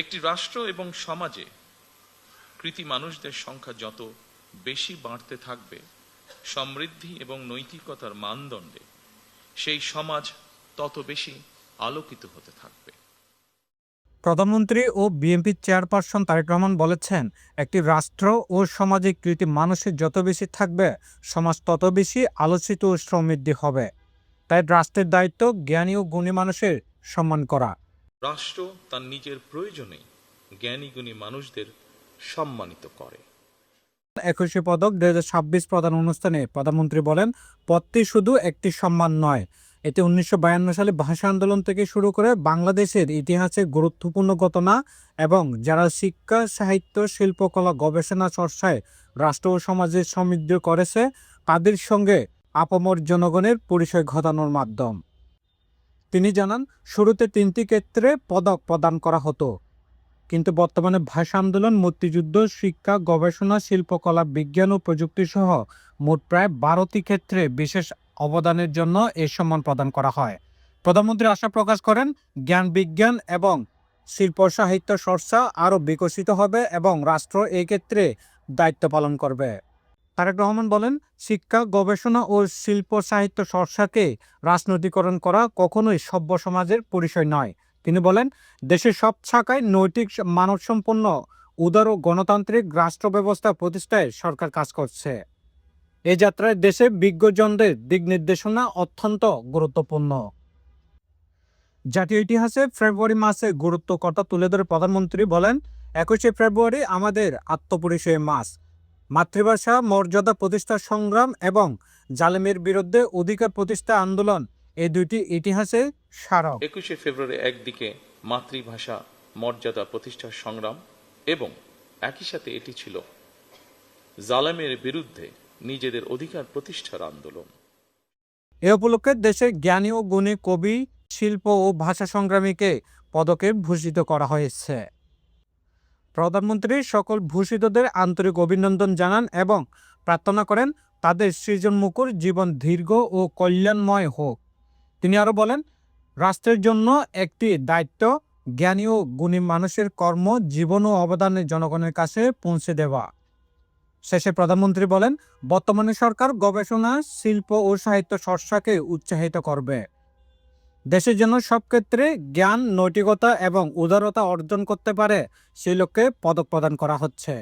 একটি রাষ্ট্র এবং সমাজে কৃতী মানুষদের সংখ্যা যত বেশি বাড়তে থাকবে সমৃদ্ধি এবং নৈতিকতার মানদণ্ডে সেই সমাজ তত বেশি আলোকিত হতে থাকবে। প্রধানমন্ত্রী ও বিএনপির চেয়ারপারসন তারেক রহমান বলেছেন, একটি রাষ্ট্র ও সমাজে কৃতী মানুষের যত বেশি থাকবে সমাজ তত বেশি আলোচিত ও সমৃদ্ধি হবে। তাই রাষ্ট্রের দায়িত্ব জ্ঞানী ও গুণী মানুষের সম্মান করা। রাষ্ট্র তার নিজের প্রয়োজনে জ্ঞানী গুণী মানুষদের সম্মানিত করে। 21 পদক 2026 প্রদান অনুষ্ঠানে প্রধানমন্ত্রী বলেন, পদটি শুধু একটি সম্মান নয়, এটি 1952 সালে ভাষা আন্দোলন থেকে শুরু করে বাংলাদেশের ইতিহাসে গুরুত্বপূর্ণ ঘটনা এবং যারা শিক্ষা, সাহিত্য, শিল্পকলা, গবেষণা চর্চায় রাষ্ট্র ও সমাজের সমৃদ্ধ করেছে তাদের সঙ্গে আপামর জনগণের পরিচয় ঘটানোর মাধ্যম। তিনি জানান, শুরুতে 3টি ক্ষেত্রে পদক প্রদান করা হতো, কিন্তু বর্তমানে ভাষা আন্দোলন, মুক্তিযুদ্ধ, শিক্ষা, গবেষণা, শিল্পকলা, বিজ্ঞান ও প্রযুক্তি সহ মোট প্রায় 12টি ক্ষেত্রে বিশেষ অবদানের জন্য এই সম্মান প্রদান করা হয়। প্রধানমন্ত্রী আশা প্রকাশ করেন, জ্ঞান, বিজ্ঞান এবং শিল্প সাহিত্য চর্চা আরও বিকশিত হবে এবং রাষ্ট্র এই ক্ষেত্রে দায়িত্ব পালন করবে। তারেক রহমান বলেন, শিক্ষা, গবেষণা ও শিল্প সাহিত্য চর্চাকে রাজনৈতিকরণ করা কখনোই সভ্য সমাজের পরিচয় নয়। তিনি বলেন, দেশের সব শাখায় নৈতিক, মানবসম্পন্ন, উদার ও গণতান্ত্রিক রাষ্ট্র ব্যবস্থা প্রতিষ্ঠায় সরকার কাজ করছে। এই যাত্রায় দেশে বিজ্ঞজনদের দিক নির্দেশনা অত্যন্ত গুরুত্বপূর্ণ। জাতীয় ইতিহাসে ফেব্রুয়ারি মাসে গুরুত্ব কথা তুলে ধরে প্রধানমন্ত্রী বলেন, 21শে ফেব্রুয়ারি আমাদের আত্মপরিচয় মাস। মাতৃভাষা মর্যাদা প্রতিষ্ঠার সংগ্রাম এবং জালেমের বিরুদ্ধে অধিকার প্রতিষ্ঠা আন্দোলন, এই দুইটি ইতিহাসে স্মারক। 21শে ফেব্রুয়ারি একদিকে মাতৃভাষা মর্যাদা প্রতিষ্ঠার সংগ্রাম এবং একই সাথে এটি ছিল জালেমের বিরুদ্ধে নিজেদের অধিকার প্রতিষ্ঠার আন্দোলন। এ উপলক্ষে দেশের জ্ঞানী ও গুণী কবি, শিল্প ও ভাষা সংগ্রামীকে পদকে ভূষিত করা হয়েছে। প্রধানমন্ত্রী সকল ভূষিতদের আন্তরিক অভিনন্দন জানান এবং প্রার্থনা করেন তাদের সৃজনমুখর জীবন দীর্ঘ ও কল্যাণময় হোক। তিনি আরও বলেন, রাষ্ট্রের জন্য একটি দায়িত্ব জ্ঞানী ও গুণী মানুষের কর্ম, জীবন ও অবদানের জনগণের কাছে পৌঁছে দেওয়া। শেষে প্রধানমন্ত্রী বলেন, বর্তমানে সরকার গবেষণা, শিল্প ও সাহিত্য চর্চাকে উৎসাহিত করবে। দেশের জন্য সব ক্ষেত্রে জ্ঞান, নৈতিকতা এবং উদারতা অর্জন করতে পারে সেই লক্ষ্যে পদক প্রদান করা হচ্ছে।